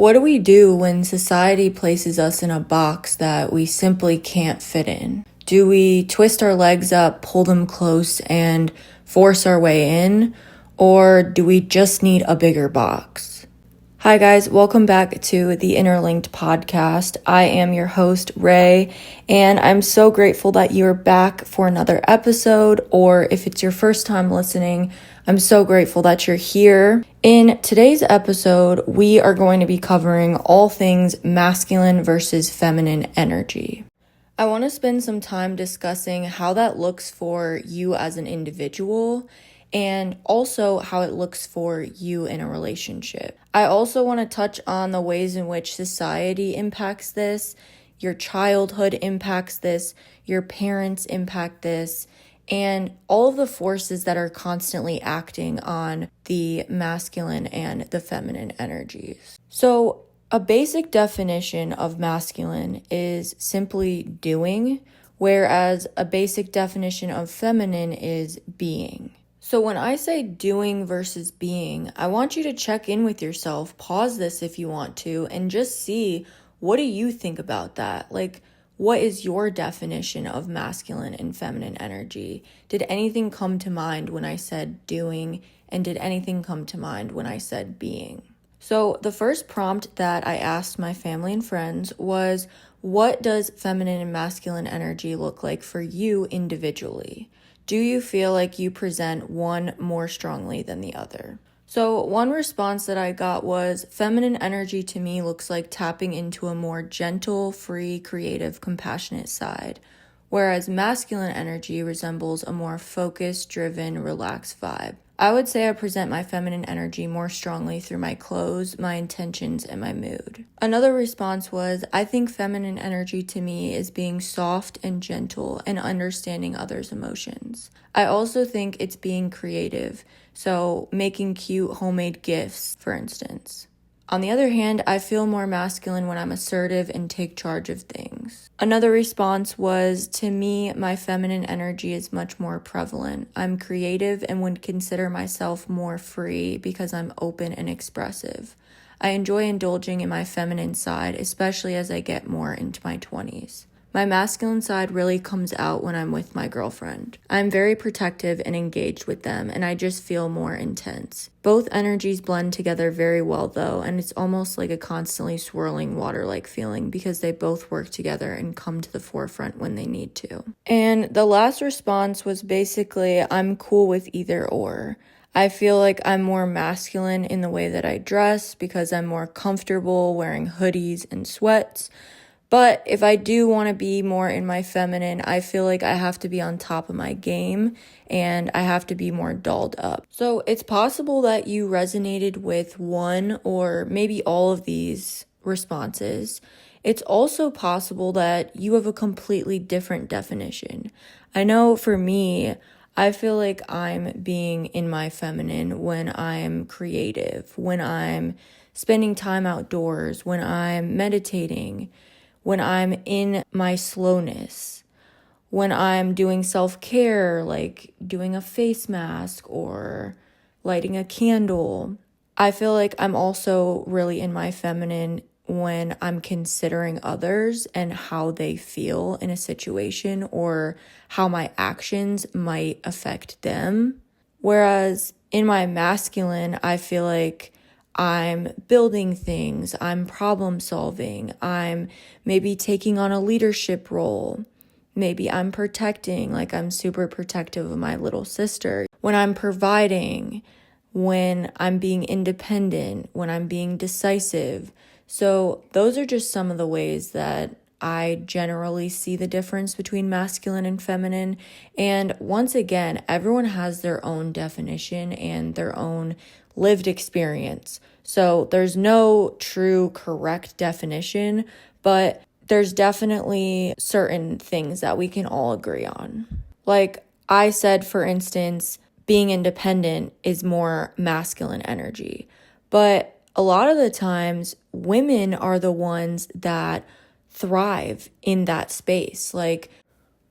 What do we do when society places us in a box that we simply can't fit in? Do we twist our legs up, pull them close, and force our way in? Or do we just need a bigger box? Hi guys, welcome back to the Interlinked Podcast. I am your host, Ray, and I'm so grateful that you're back for another episode, or if it's your first time listening, I'm so grateful that you're here. In today's episode, we are going to be covering all things masculine versus feminine energy. I want to spend some time discussing how that looks for you as an individual and also how it looks for you in a relationship. I also want to touch on the ways in which society impacts this, your childhood impacts this, your parents impact this, and all of the forces that are constantly acting on the masculine and the feminine energies. So, a basic definition of masculine is simply doing, whereas a basic definition of feminine is being. So when I say doing versus being, I want you to check in with yourself, pause this if you want to, and just see, what do you think about that? What is your definition of masculine and feminine energy? Did anything come to mind when I said doing, and did anything come to mind when I said being? So the first prompt that I asked my family and friends was, what does feminine and masculine energy look like for you individually? Do you feel like you present one more strongly than the other? So one response that I got was, feminine energy to me looks like tapping into a more gentle, free, creative, compassionate side, whereas masculine energy resembles a more focused, driven, relaxed vibe. I would say I present my feminine energy more strongly through my clothes, my intentions, and my mood. Another response was, I think feminine energy to me is being soft and gentle and understanding others' emotions. I also think it's being creative, so making cute homemade gifts, for instance. On the other hand, I feel more masculine when I'm assertive and take charge of things. Another response was, to me, my feminine energy is much more prevalent. I'm creative and would consider myself more free because I'm open and expressive. I enjoy indulging in my feminine side, especially as I get more into my 20s. My masculine side really comes out when I'm with my girlfriend. I'm very protective and engaged with them, and I just feel more intense. Both energies blend together very well though, and it's almost like a constantly swirling water-like feeling because they both work together and come to the forefront when they need to. And the last response was basically, I'm cool with either or. I feel like I'm more masculine in the way that I dress because I'm more comfortable wearing hoodies and sweats. But if I do want to be more in my feminine, I feel like I have to be on top of my game and I have to be more dolled up. So it's possible that you resonated with one or maybe all of these responses. It's also possible that you have a completely different definition. I know for me, I feel like I'm being in my feminine when I'm creative, when I'm spending time outdoors, when I'm meditating, when I'm in my slowness, when I'm doing self-care, like doing a face mask or lighting a candle. I feel like I'm also really in my feminine when I'm considering others and how they feel in a situation or how my actions might affect them. Whereas in my masculine, I feel like I'm building things, I'm problem solving, I'm maybe taking on a leadership role. Maybe I'm protecting, like I'm super protective of my little sister. When I'm providing, when I'm being independent, when I'm being decisive. So those are just some of the ways that I generally see the difference between masculine and feminine. And once again, everyone has their own definition and their own lived experience. So there's no true correct definition, but there's definitely certain things that we can all agree on. Like I said, for instance, being independent is more masculine energy. But a lot of the times, women are the ones that thrive in that space. Like,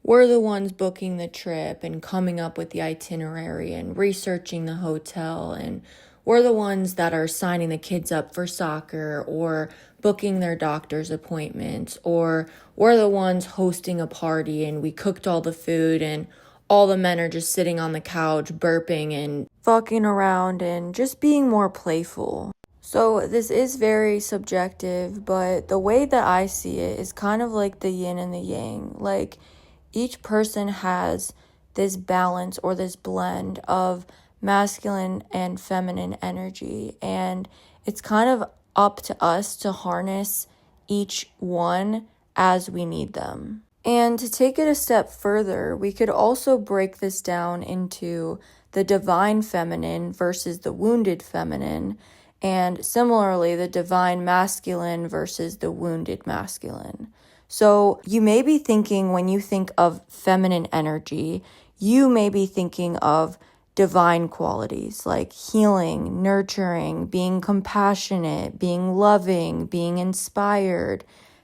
we're the ones booking the trip and coming up with the itinerary and researching the hotel, and we're the ones that are signing the kids up for soccer or booking their doctor's appointments, or we're the ones hosting a party and we cooked all the food and all the men are just sitting on the couch burping and fucking around and just being more playful. So this is very subjective, but the way that I see it is kind of like the yin and the yang. Like, each person has this balance or this blend of masculine and feminine energy, and it's kind of up to us to harness each one as we need them. And to take it a step further, we could also break this down into the divine feminine versus the wounded feminine, and similarly, the divine masculine versus the wounded masculine. So you may be thinking, when you think of feminine energy, you may be thinking of divine qualities like healing, nurturing, being compassionate, being loving, being inspired,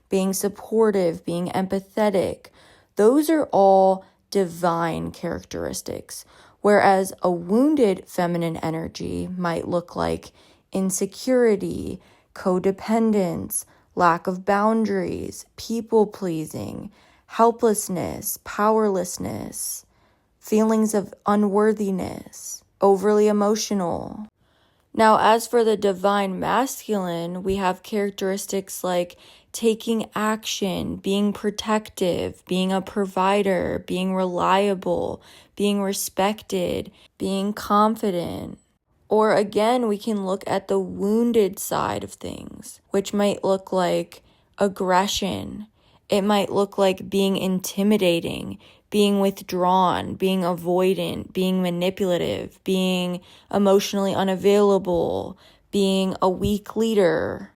being supportive, being empathetic. Those are all divine characteristics. Whereas a wounded feminine energy might look like insecurity, codependence, lack of boundaries, people-pleasing, helplessness, powerlessness, feelings of unworthiness, overly emotional. Now, as for the divine masculine, we have characteristics like taking action, being protective, being a provider, being reliable, being respected, being confident. Or again, we can look at the wounded side of things, which might look like aggression. It might look like being intimidating, being withdrawn, being avoidant, being manipulative, being emotionally unavailable, being a weak leader.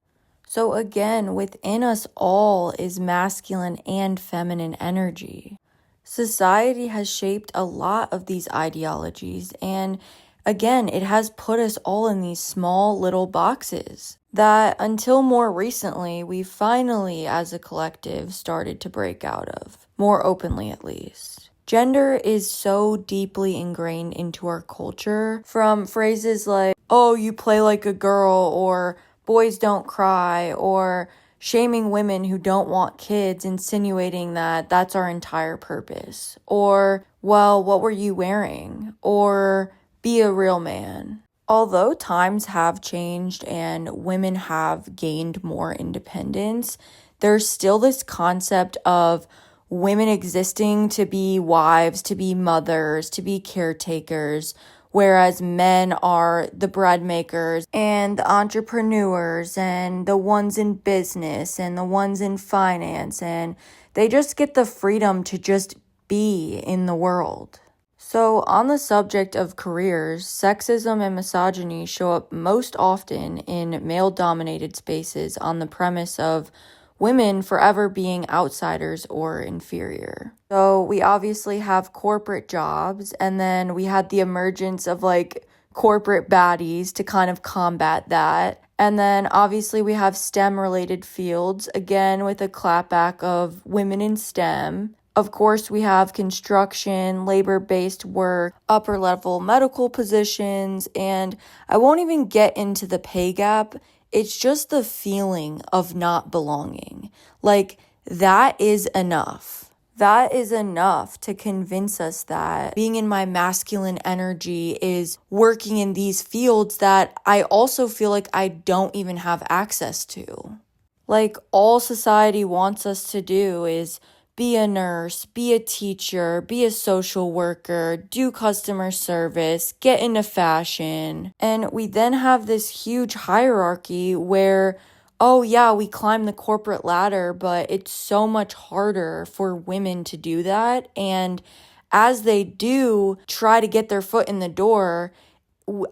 So again, within us all is masculine and feminine energy. Society has shaped a lot of these ideologies, and again, it has put us all in these small little boxes that until more recently, we finally, as a collective, started to break out of, more openly at least. Gender is so deeply ingrained into our culture, from phrases like, oh, you play like a girl, or boys don't cry, or shaming women who don't want kids, insinuating that that's our entire purpose, or, well, what were you wearing, or be a real man. Although times have changed and women have gained more independence, there's still this concept of women existing to be wives, to be mothers, to be caretakers, whereas men are the bread makers and the entrepreneurs and the ones in business and the ones in finance, and they just get the freedom to just be in the world. So on the subject of careers, sexism and misogyny show up most often in male-dominated spaces on the premise of women forever being outsiders or inferior. So we obviously have corporate jobs, and then we had the emergence of like corporate baddies to kind of combat that. And then obviously we have STEM-related fields, again with a clapback of women in STEM. Of course, we have construction, labor-based work, upper-level medical positions, and I won't even get into the pay gap. It's just the feeling of not belonging. Like, that is enough. That is enough to convince us that being in my masculine energy is working in these fields that I also feel like I don't even have access to. Like, all society wants us to do is be a nurse, be a teacher, be a social worker, do customer service, get into fashion. And we then have this huge hierarchy where, oh yeah, we climb the corporate ladder, but it's so much harder for women to do that. And as they do try to get their foot in the door,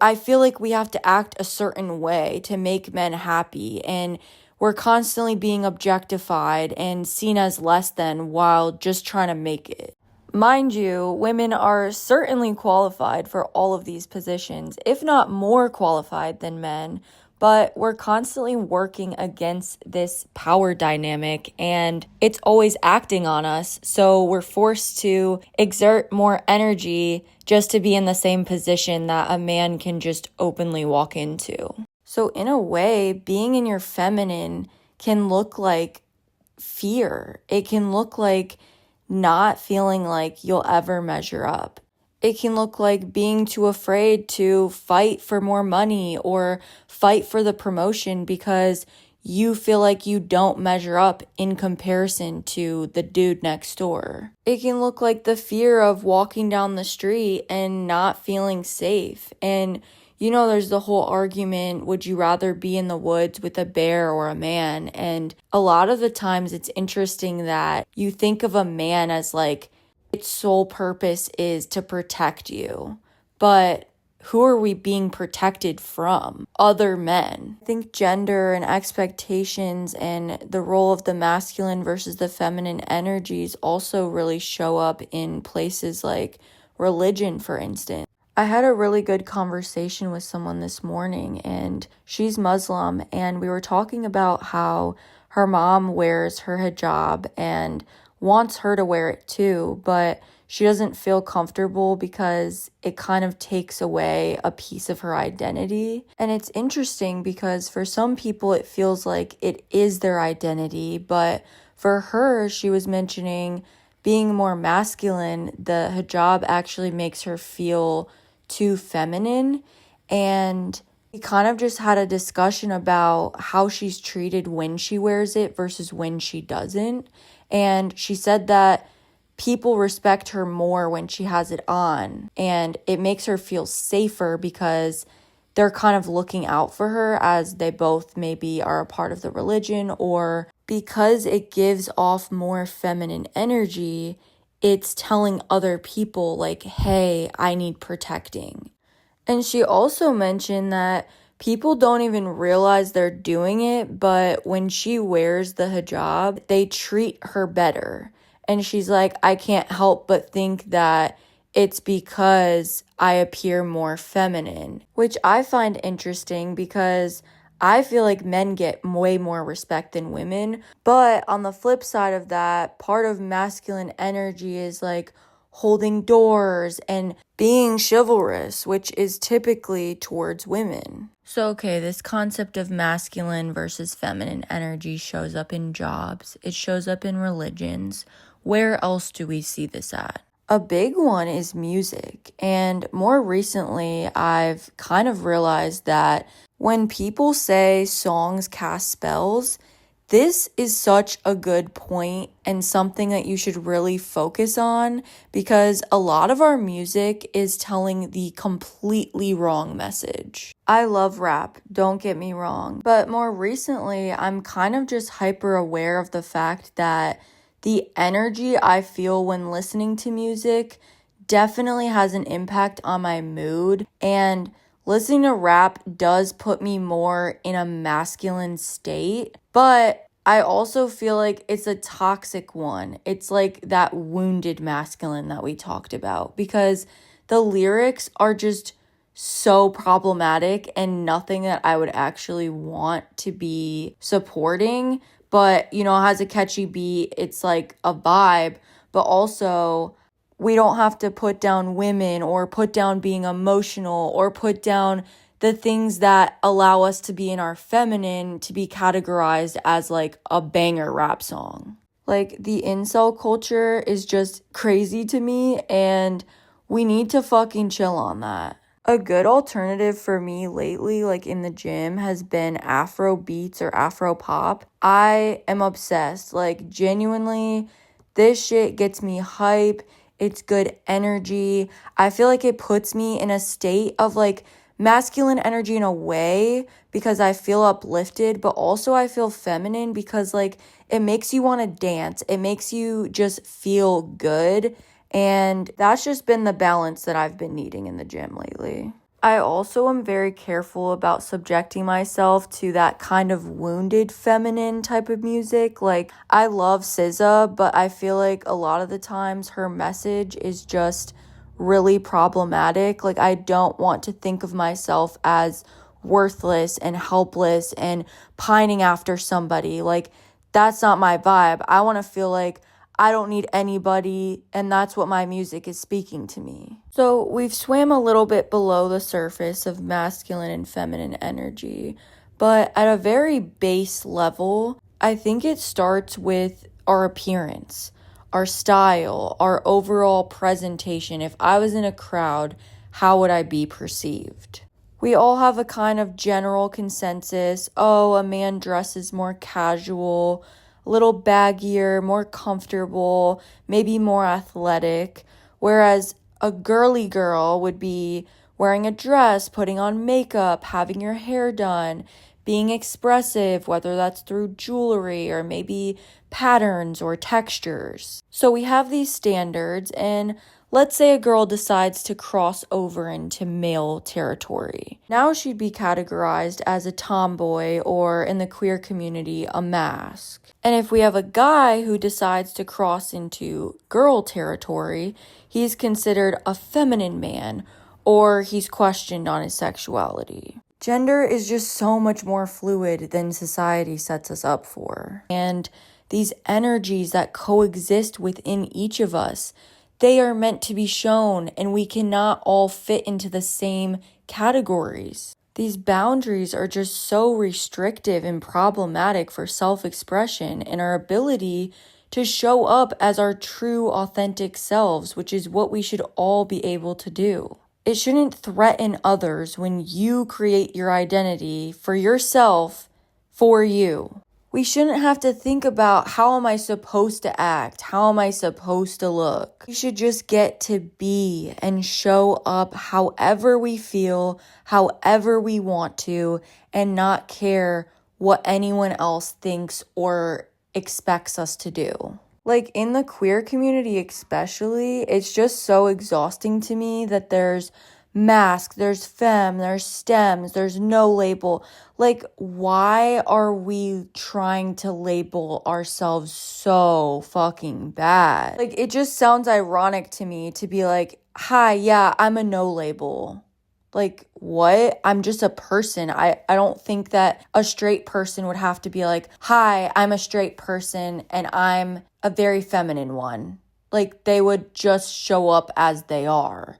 I feel like we have to act a certain way to make men happy, and we're constantly being objectified and seen as less than while just trying to make it. Mind you, women are certainly qualified for all of these positions, if not more qualified than men, But we're constantly working against this power dynamic and it's always acting on us. So we're forced to exert more energy just to be in the same position that a man can just openly walk into. So in a way, being in your feminine can look like fear. It can look like not feeling like you'll ever measure up. It can look like being too afraid to fight for more money or fight for the promotion because you feel like you don't measure up in comparison to the dude next door. It can look like the fear of walking down the street and not feeling safe. And there's the whole argument, would you rather be in the woods with a bear or a man? And a lot of the times it's interesting that you think of a man as like, its sole purpose is to protect you. But who are we being protected from? Other men. I think gender and expectations and the role of the masculine versus the feminine energies also really show up in places like religion, for instance. I had a really good conversation with someone this morning, and she's Muslim, and we were talking about how her mom wears her hijab and wants her to wear it too, but she doesn't feel comfortable because it kind of takes away a piece of her identity. And it's interesting because for some people it feels like it is their identity, but for her, she was mentioning being more masculine, the hijab actually makes her feel too feminine. And we kind of just had a discussion about how she's treated when she wears it versus when she doesn't. And she said that people respect her more when she has it on, and it makes her feel safer because they're kind of looking out for her as they both maybe are a part of the religion, or because it gives off more feminine energy, it's telling other people like, hey, I need protecting. And she also mentioned that people don't even realize they're doing it, but when she wears the hijab, they treat her better. And she's like, I can't help but think that it's because I appear more feminine, which I find interesting because I feel like men get way more respect than women. But on the flip side of that, part of masculine energy is like holding doors and being chivalrous, which is typically towards women. So, okay, this concept of masculine versus feminine energy shows up in jobs. It shows up in religions. Where else do we see this at? A big one is music. And more recently, I've kind of realized that when people say songs cast spells, this is such a good point and something that you should really focus on because a lot of our music is telling the completely wrong message. I love rap, don't get me wrong, but more recently, I'm kind of just hyper aware of the fact that the energy I feel when listening to music definitely has an impact on my mood, and listening to rap does put me more in a masculine state, but I also feel like it's a toxic one. It's like that wounded masculine that we talked about because the lyrics are just so problematic and nothing that I would actually want to be supporting. But, it has a catchy beat. It's like a vibe, but also we don't have to put down women or put down being emotional or put down the things that allow us to be in our feminine to be categorized as like a banger rap song. Like the incel culture is just crazy to me and we need to fucking chill on that. A good alternative for me lately, like in the gym, has been Afro beats or Afro pop. I am obsessed. Like genuinely, this shit gets me hype. It's good energy. I feel like it puts me in a state of like masculine energy in a way because I feel uplifted, but also I feel feminine because like it makes you want to dance. It makes you just feel good. And that's just been the balance that I've been needing in the gym lately. I also am very careful about subjecting myself to that kind of wounded feminine type of music. Like, I love SZA, but I feel like a lot of the times her message is just really problematic. Like, I don't want to think of myself as worthless and helpless and pining after somebody. Like, that's not my vibe. I want to feel like I don't need anybody, and that's what my music is speaking to me. So we've swam a little bit below the surface of masculine and feminine energy, but at a very base level, I think it starts with our appearance, our style, our overall presentation. If I was in a crowd, how would I be perceived? We all have a kind of general consensus. Oh, a man dresses more casual, a little baggier, more comfortable, maybe more athletic, whereas a girly girl would be wearing a dress, putting on makeup, having your hair done, being expressive, whether that's through jewelry or maybe patterns or textures. So we have these standards, and let's say a girl decides to cross over into male territory. Now she'd be categorized as a tomboy, or in the queer community, a mask. And if we have a guy who decides to cross into girl territory, he's considered a feminine man, or he's questioned on his sexuality. Gender is just so much more fluid than society sets us up for. And these energies that coexist within each of us, they are meant to be shown, and we cannot all fit into the same categories. These boundaries are just so restrictive and problematic for self-expression and our ability to show up as our true, authentic selves, which is what we should all be able to do. It shouldn't threaten others when you create your identity for yourself, for you. We shouldn't have to think about, how am I supposed to act? How am I supposed to look? We should just get to be and show up however we feel, however we want to, and not care what anyone else thinks or expects us to do. Like, in the queer community especially, it's just so exhausting to me that there's mask, there's femme, there's stems, there's no label. Like, why are we trying to label ourselves so fucking bad? Like, it just sounds ironic to me to be like, hi, yeah, I'm a no label. Like, what? I'm just a person. I don't think that a straight person would have to be like, hi, I'm a straight person and I'm a very feminine one. Like, they would just show up as they are.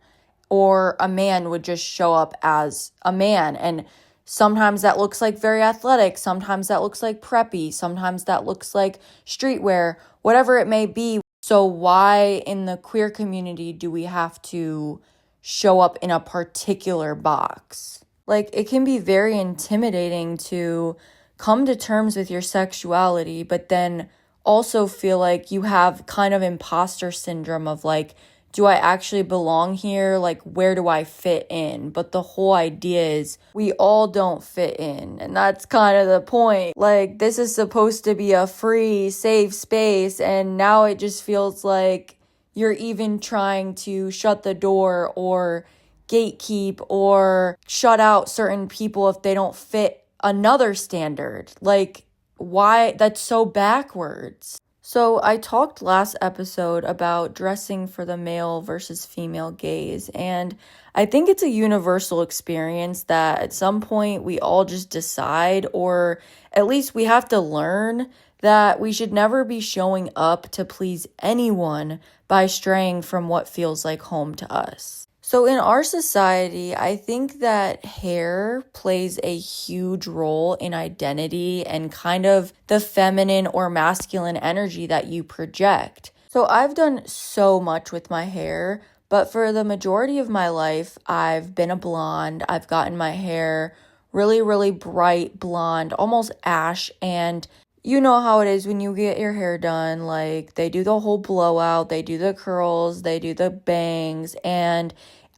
Or a man would just show up as a man. And sometimes that looks like very athletic. Sometimes that looks like preppy. Sometimes that looks like streetwear, whatever it may be. So why in the queer community do we have to show up in a particular box? Like, it can be very intimidating to come to terms with your sexuality, but then also feel like you have kind of imposter syndrome of like, do I actually belong here? Like, where do I fit in? But the whole idea is we all don't fit in. And that's kind of the point. Like, this is supposed to be a free, safe space. And now it just feels like you're even trying to shut the door or gatekeep or shut out certain people if they don't fit another standard. Like, why? That's so backwards. So I talked last episode about dressing for the male versus female gaze, and I think it's a universal experience that at some point we all just decide, or at least we have to learn, that we should never be showing up to please anyone by straying from what feels like home to us. So in our society, I think that hair plays a huge role in identity and kind of the feminine or masculine energy that you project. So I've done so much with my hair, but for the majority of my life, I've been a blonde. I've gotten my hair really, really bright blonde, almost ash, and you know how it is when you get your hair done. Like, they do the whole blowout, they do the curls, they do the bangs, and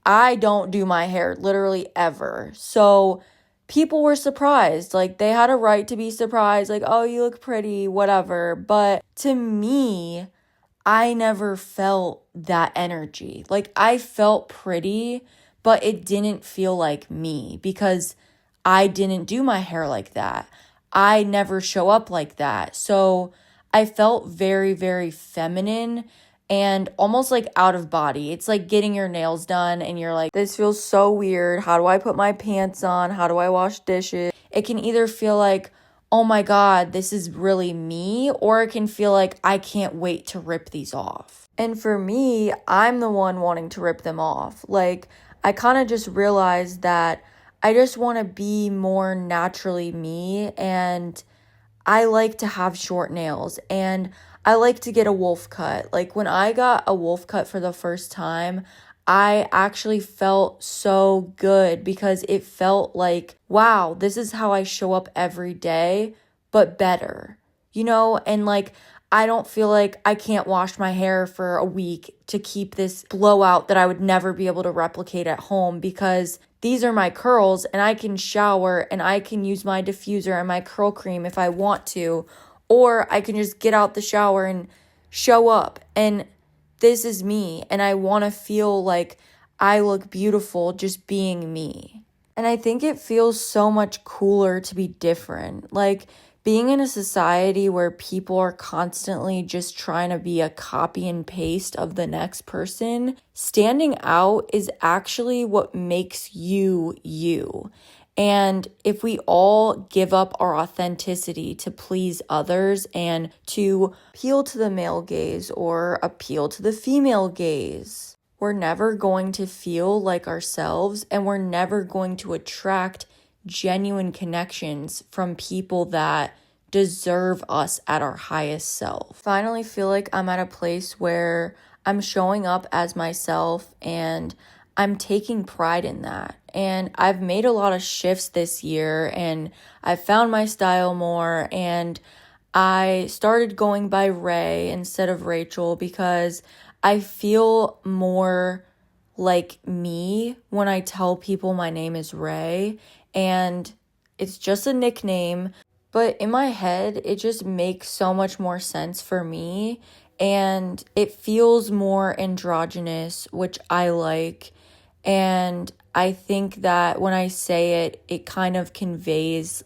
I don't do my hair literally ever. So people were surprised. Like, they had a right to be surprised. Like, oh, you look pretty, whatever. But to me, I never felt that energy. Like, I felt pretty, but it didn't feel like me because I didn't do my hair like that. I never show up like that. So I felt very, very feminine. and almost like out of body. It's like getting your nails done and you're like, this feels so weird. How do I put my pants on? How do I wash dishes? It can either feel like, oh my God, this is really me, or it can feel like I can't wait to rip these off. And for me, I'm the one wanting to rip them off. Like, I kind of just realized that I just want to be more naturally me, and I like to have short nails, and I like to get a wolf cut. Like, when I got a wolf cut for the first time, I actually felt so good because it felt like, wow, this is how I show up every day, but better, And like, I don't feel like I can't wash my hair for a week to keep this blowout that I would never be able to replicate at home, because these are my curls and I can shower and I can use my diffuser and my curl cream if I want to, or I can just get out the shower and show up, and this is me, and I want to feel like I look beautiful just being me. And I think it feels so much cooler to be different. Like, being in a society where people are constantly just trying to be a copy and paste of the next person, standing out is actually what makes you you. And if we all give up our authenticity to please others and to appeal to the male gaze or appeal to the female gaze, we're never going to feel like ourselves, and we're never going to attract genuine connections from people that deserve us at our highest self. Finally, feel like I'm at a place where I'm showing up as myself, and I'm taking pride in that. And I've made a lot of shifts this year, and I've found my style more, and I started going by Ray instead of Rachel because I feel more like me when I tell people my name is Ray, and it's just a nickname, but in my head, it just makes so much more sense for me, and it feels more androgynous, which I like. And I think that when I say it, it kind of conveys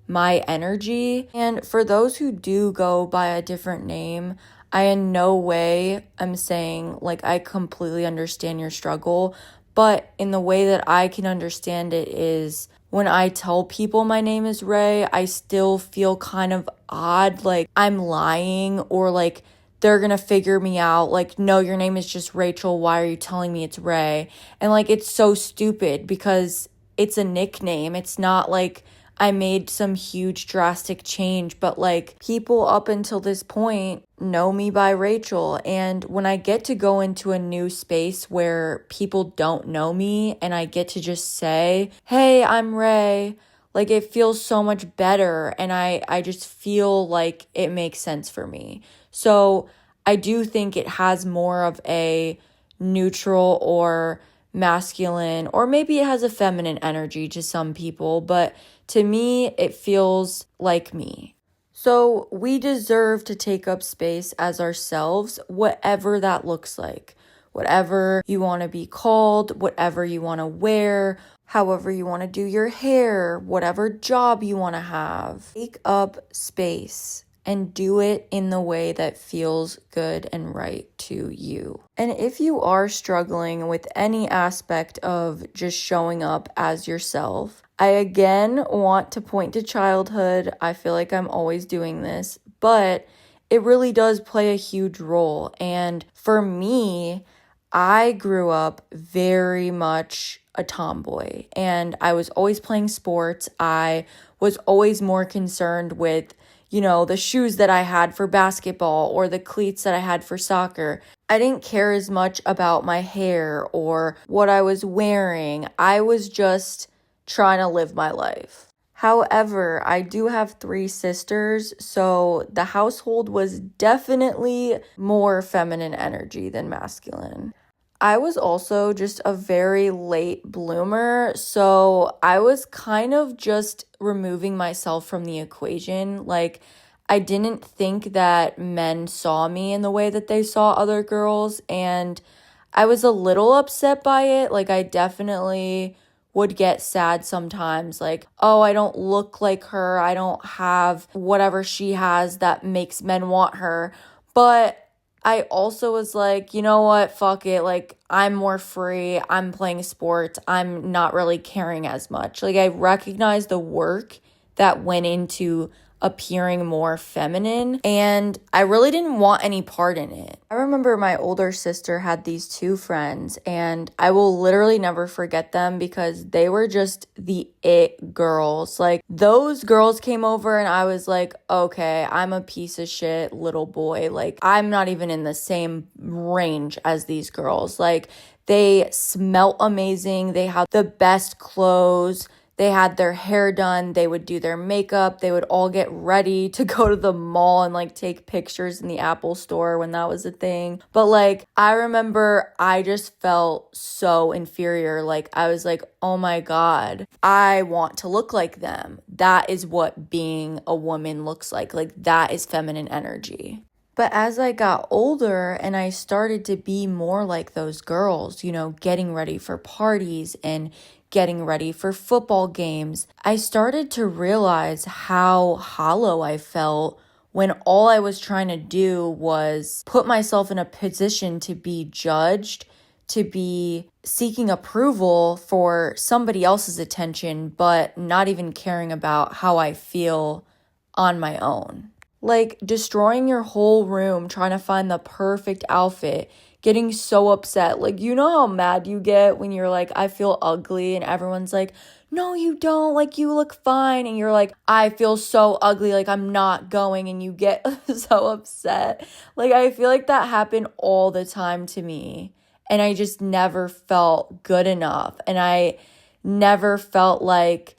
my energy. And for those who do go by a different name, I in no way am saying like I completely understand your struggle, but in the way that I can understand it is when I tell people my name is Ray, I still feel kind of odd, like I'm lying, or like they're gonna figure me out, like, no, your name is just Rachel, why are you telling me it's Ray? And like, it's so stupid because it's a nickname. It's not like I made some huge drastic change, but like, people up until this point know me by Rachel. And when I get to go into a new space where people don't know me and I get to just say, hey, I'm Ray, like, it feels so much better, and I just feel like it makes sense for me. So I do think it has more of a neutral or masculine, or maybe it has a feminine energy to some people, but to me, it feels like me. So we deserve to take up space as ourselves, whatever that looks like. Whatever you want to be called, whatever you want to wear, however you want to do your hair, whatever job you want to have. Take up space and do it in the way that feels good and right to you. And if you are struggling with any aspect of just showing up as yourself, I again want to point to childhood. I feel like I'm always doing this, but it really does play a huge role. And for me, I grew up very much a tomboy, and I was always playing sports. I was always more concerned with, the shoes that I had for basketball or the cleats that I had for soccer. I didn't care as much about my hair or what I was wearing. I was just trying to live my life. However, I do have 3 sisters, so the household was definitely more feminine energy than masculine. I was also just a very late bloomer, so I was kind of just removing myself from the equation. Like, I didn't think that men saw me in the way that they saw other girls, and I was a little upset by it. Like, I definitely would get sad sometimes, like, oh, I don't look like her, I don't have whatever she has that makes men want her. But I also was like, you know what, fuck it, like, I'm more free, I'm playing sports, I'm not really caring as much. Like, I recognized the work that went into appearing more feminine, and I really didn't want any part in it. I remember my older sister had these two friends, and I will literally never forget them because they were just the it girls. Like, those girls came over and I was like, okay, I'm a piece of shit little boy. Like, I'm not even in the same range as these girls. Like, they smelt amazing, they had the best clothes, they had their hair done, they would do their makeup, they would all get ready to go to the mall and like take pictures in the Apple store when that was a thing. But like, I remember I just felt so inferior. Like, I was like, oh my God, I want to look like them. That is what being a woman looks like. Like, that is feminine energy. But as I got older and I started to be more like those girls, you know, getting ready for parties and getting ready for football games, I started to realize how hollow I felt when all I was trying to do was put myself in a position to be judged, to be seeking approval for somebody else's attention, but not even caring about how I feel on my own. Like, destroying your whole room, trying to find the perfect outfit, getting so upset. Like, you know how mad you get when you're like, I feel ugly, and everyone's like, no, you don't, like, you look fine, and you're like, I feel so ugly, like, I'm not going, and you get so upset. Like, I feel like that happened all the time to me, and I just never felt good enough, and I never felt like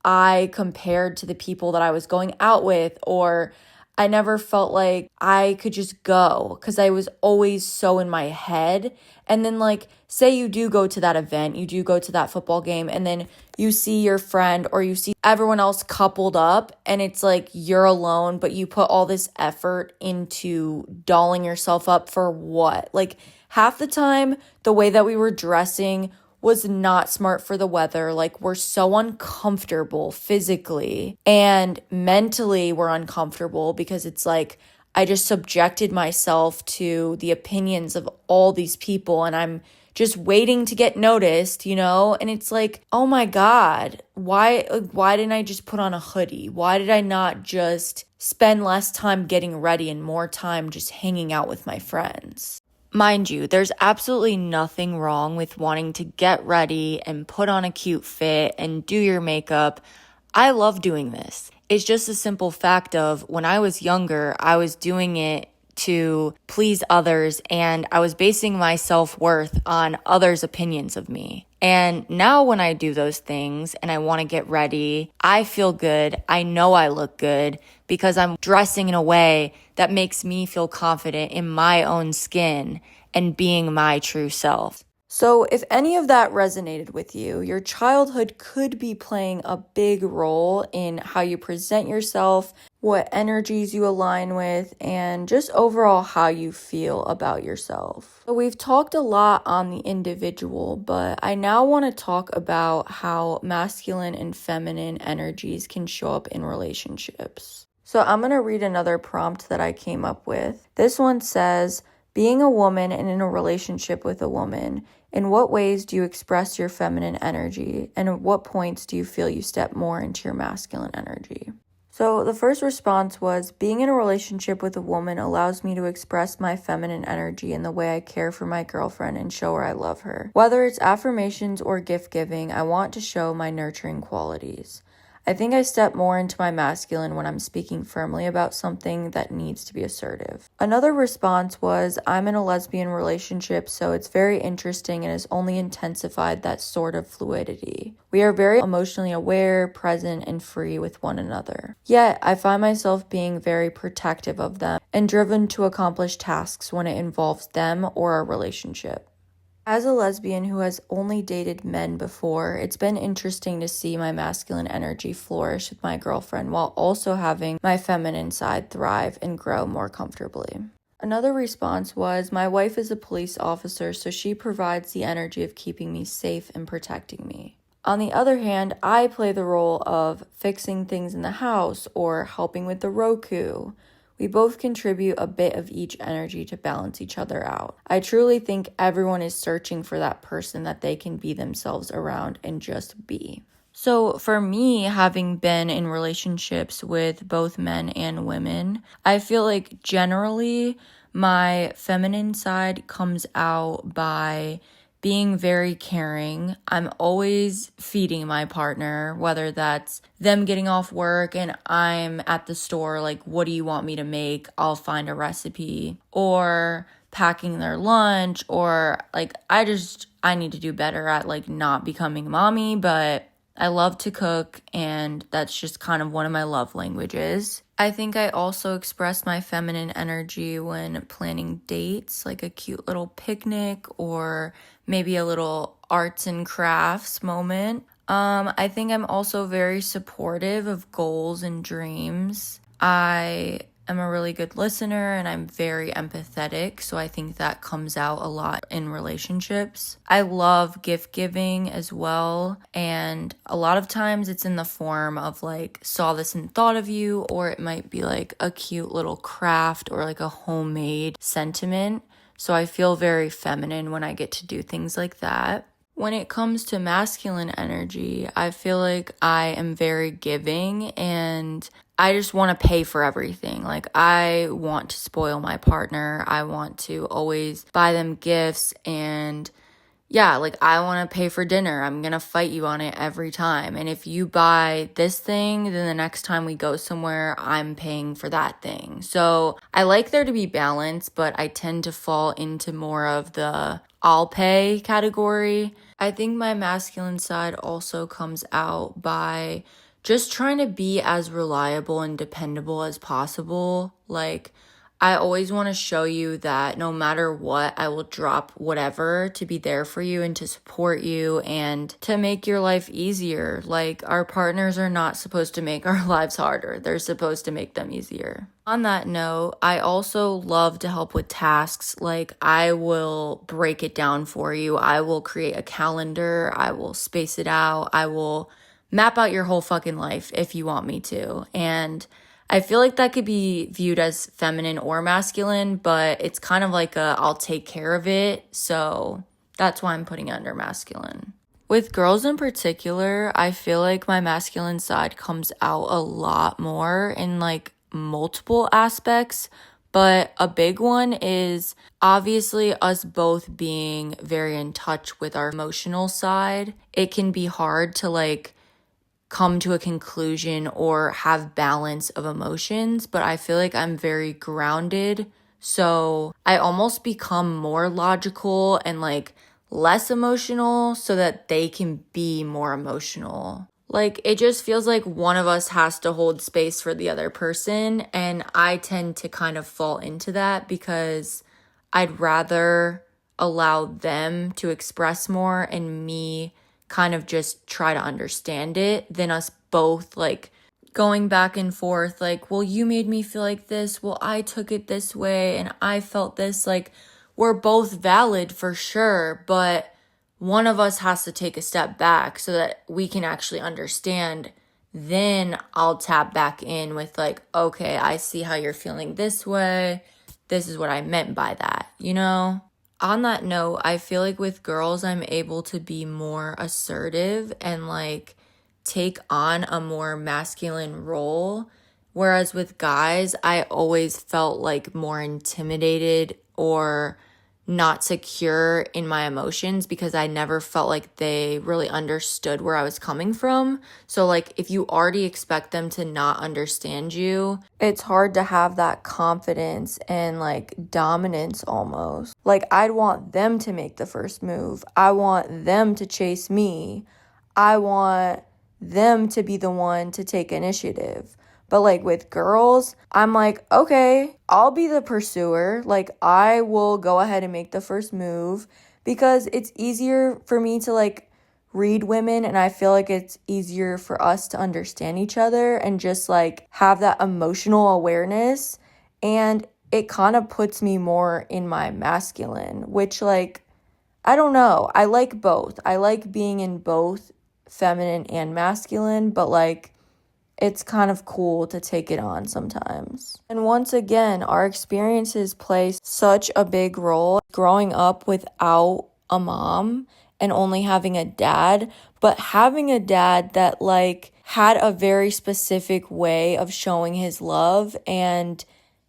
I compared to the people that I was going out with, or I never felt like I could just go because I was always so in my head. And then, like, say you do go to that event, you do go to that football game, and then you see your friend or you see everyone else coupled up, and it's like you're alone, but you put all this effort into dolling yourself up for what? Like, half the time, the way that we were dressing was not smart for the weather. Like, we're so uncomfortable physically and mentally we're uncomfortable because it's like I just subjected myself to the opinions of all these people and I'm just waiting to get noticed, you know? And it's like, oh my God, why didn't I just put on a hoodie? Why did I not just spend less time getting ready and more time just hanging out with my friends? Mind you, there's absolutely nothing wrong with wanting to get ready and put on a cute fit and do your makeup. I love doing this. It's just a simple fact of when I was younger, I was doing it to please others and I was basing my self-worth on others' opinions of me. And now when I do those things and I want to get ready, I feel good. I know I look good because I'm dressing in a way that makes me feel confident in my own skin and being my true self. So if any of that resonated with you, your childhood could be playing a big role in how you present yourself, what energies you align with, and just overall how you feel about yourself. So we've talked a lot on the individual, but I now want to talk about how masculine and feminine energies can show up in relationships. So I'm going to read another prompt that I came up with. This one says, being a woman and in a relationship with a woman, in what ways do you express your feminine energy? And at what points do you feel you step more into your masculine energy? So the first response was, being in a relationship with a woman allows me to express my feminine energy in the way I care for my girlfriend and show her I love her. Whether it's affirmations or gift giving, I want to show my nurturing qualities. I think I step more into my masculine when I'm speaking firmly about something that needs to be assertive. Another response was, I'm in a lesbian relationship, so it's very interesting and has only intensified that sort of fluidity. We are very emotionally aware, present, and free with one another. Yet, I find myself being very protective of them and driven to accomplish tasks when it involves them or our relationship. As a lesbian who has only dated men before, it's been interesting to see my masculine energy flourish with my girlfriend while also having my feminine side thrive and grow more comfortably. Another response was, my wife is a police officer, so she provides the energy of keeping me safe and protecting me. On the other hand, I play the role of fixing things in the house or helping with the Roku. We both contribute a bit of each energy to balance each other out. I truly think everyone is searching for that person that they can be themselves around and just be. So for me, having been in relationships with both men and women, I feel like generally my feminine side comes out by being very caring. I'm always feeding my partner, whether that's them getting off work and I'm at the store, like, what do you want me to make? I'll find a recipe. Or packing their lunch, or like, I need to do better at like not becoming mommy, but I love to cook, and that's just kind of one of my love languages. I think I also express my feminine energy when planning dates, like a cute little picnic or maybe a little arts and crafts moment. I think I'm also very supportive of goals and dreams. I am a really good listener and I'm very empathetic, so I think that comes out a lot in relationships. I love gift giving as well, and a lot of times it's in the form of like saw this and thought of you, or it might be like a cute little craft or like a homemade sentiment. So I feel very feminine when I get to do things like that. When it comes to masculine energy, I feel like I am very giving and I just want to pay for everything. Like, I want to spoil my partner. I want to always buy them gifts, and yeah, like, I want to pay for dinner. I'm going to fight you on it every time. And if you buy this thing, then the next time we go somewhere, I'm paying for that thing. So I like there to be balance, but I tend to fall into more of the I'll pay category. I think my masculine side also comes out by just trying to be as reliable and dependable as possible. Like, I always want to show you that no matter what, I will drop whatever to be there for you and to support you and to make your life easier. Like, our partners are not supposed to make our lives harder. They're supposed to make them easier. On that note, I also love to help with tasks. Like, I will break it down for you. I will create a calendar. I will space it out. I will map out your whole fucking life if you want me to. And I feel like that could be viewed as feminine or masculine, but it's kind of like I'll take care of it. So that's why I'm putting it under masculine. With girls in particular, I feel like my masculine side comes out a lot more in like multiple aspects, but a big one is obviously us both being very in touch with our emotional side. It can be hard to like come to a conclusion or have balance of emotions, but I feel like I'm very grounded. So I almost become more logical and like less emotional so that they can be more emotional. Like, it just feels like one of us has to hold space for the other person, and I tend to kind of fall into that because I'd rather allow them to express more and me kind of just try to understand it than us both like going back and forth like, well, you made me feel like this, well, I took it this way and I felt this. Like, we're both valid for sure, but one of us has to take a step back so that we can actually understand. Then I'll tap back in with like, okay, I see how you're feeling this way. This is what I meant by that, you know? On that note, I feel like with girls, I'm able to be more assertive and like take on a more masculine role. Whereas with guys, I always felt like more intimidated or not secure in my emotions because I never felt like they really understood where I was coming from. So like, if you already expect them to not understand you, it's hard to have that confidence and like dominance almost. Like, I'd want them to make the first move. I want them to chase me. I want them to be the one to take initiative. But like with girls, I'm like, okay, I'll be the pursuer. Like, I will go ahead and make the first move because it's easier for me to like read women, and I feel like it's easier for us to understand each other and just like have that emotional awareness. And it kind of puts me more in my masculine, which like, I don't know. I like both. I like being in both feminine and masculine, but like, it's kind of cool to take it on sometimes. And once again, our experiences play such a big role. Growing up without a mom and only having a dad, but having a dad that had a very specific way of showing his love, and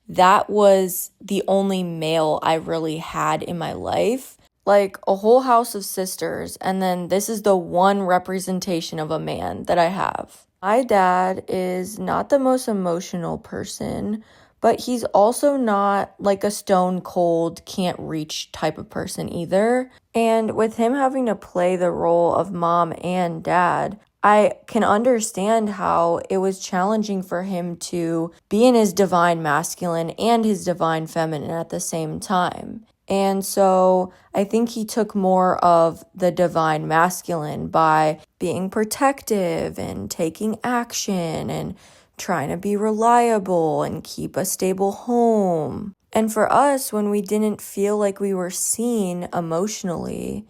that was the only male I really had in my life. Like a whole house of sisters, and then this is the one representation of a man that I have. My dad is not the most emotional person, but he's also not like a stone cold, can't reach type of person either. And with him having to play the role of mom and dad, I can understand how it was challenging for him to be in his divine masculine and his divine feminine at the same time. And so I think he took more of the divine masculine by being protective and taking action and trying to be reliable and keep a stable home. And for us, when we didn't feel like we were seen emotionally,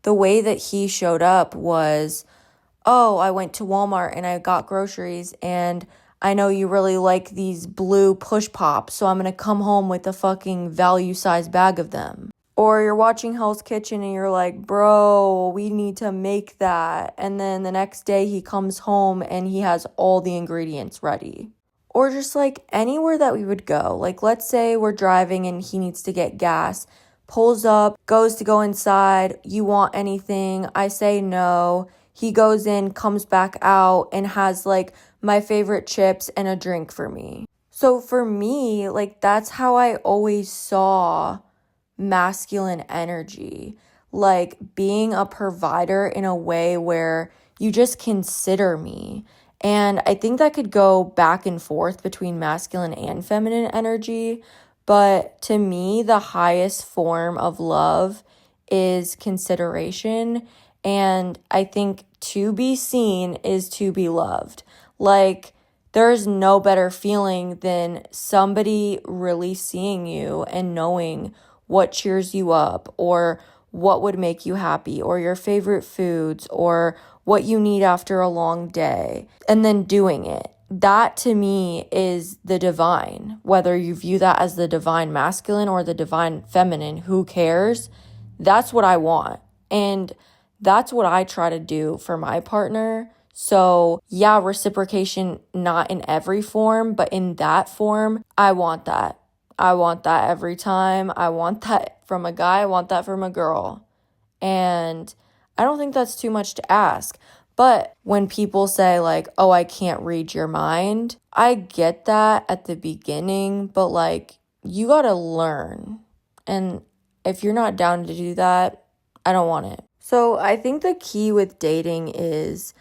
the way that he showed up was, oh, I went to Walmart and I got groceries, and I know you really like these blue push pops, so I'm going to come home with a fucking value-sized bag of them. Or you're watching Hell's Kitchen and you're like, bro, we need to make that. And then the next day he comes home and he has all the ingredients ready. Or just like anywhere that we would go. Like let's say we're driving and he needs to get gas, pulls up, goes to go inside. You want anything? I say no. He goes in, comes back out, and has like my favorite chips and a drink for me. So for me, like that's how I always saw masculine energy, like being a provider in a way where you just consider me. And I think that could go back and forth between masculine and feminine energy, but to me, the highest form of love is consideration. And I think to be seen is to be loved. Like, there's no better feeling than somebody really seeing you and knowing what cheers you up, or what would make you happy, or your favorite foods, or what you need after a long day, and then doing it. That to me is the divine. Whether you view that as the divine masculine or the divine feminine, who cares? That's what I want. And that's what I try to do for my partner. So yeah, reciprocation, not in every form, but in that form, I want that. I want that every time. I want that from a guy. I want that from a girl. And I don't think that's too much to ask. But when people say like, oh, I can't read your mind, I get that at the beginning, but like, you gotta learn. And if you're not down to do that, I don't want it. So I think the key with dating is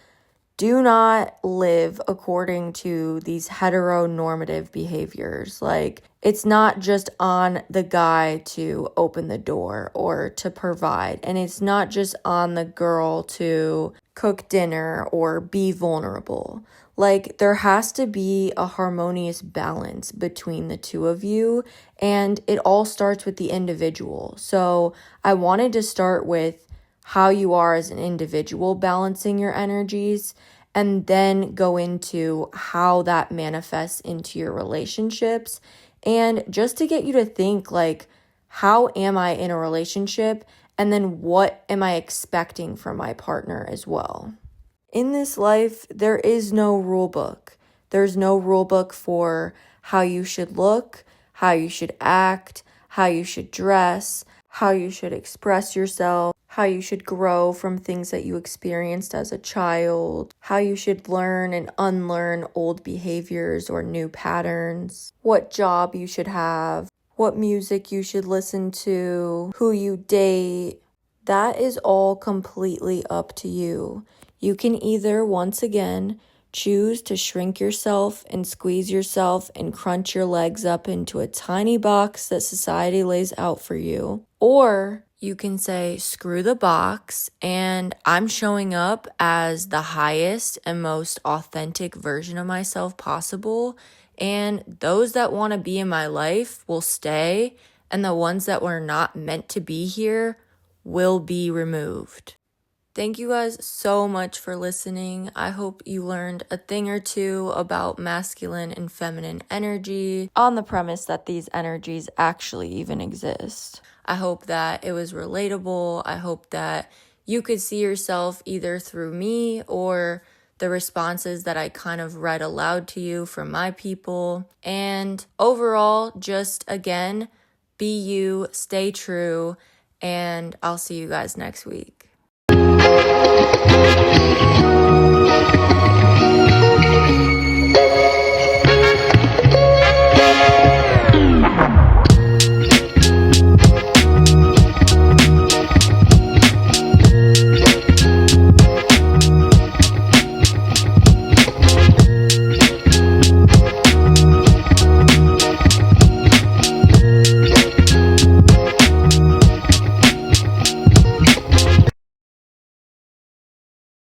do not live according to these heteronormative behaviors. Like, it's not just on the guy to open the door or to provide. And it's not just on the girl to cook dinner or be vulnerable. Like, there has to be a harmonious balance between the two of you. And it all starts with the individual. So I wanted to start with how you are as an individual balancing your energies, and then go into how that manifests into your relationships. And just to get you to think like, how am I in a relationship? And then what am I expecting from my partner as well? In this life, there is no rule book. There's no rule book for how you should look, how you should act, how you should dress, how you should express yourself, how you should grow from things that you experienced as a child, how you should learn and unlearn old behaviors or new patterns, what job you should have, what music you should listen to, who you date. That is all completely up to you. You can either, once again, choose to shrink yourself and squeeze yourself and crunch your legs up into a tiny box that society lays out for you. Or you can say, screw the box, and I'm showing up as the highest and most authentic version of myself possible. And those that want to be in my life will stay, and the ones that were not meant to be here will be removed. Thank you guys so much for listening. I hope you learned a thing or two about masculine and feminine energy on the premise that these energies actually even exist. I hope that it was relatable. I hope that you could see yourself either through me or the responses that I kind of read aloud to you from my people. And overall, just again, be you, stay true, and I'll see you guys next week.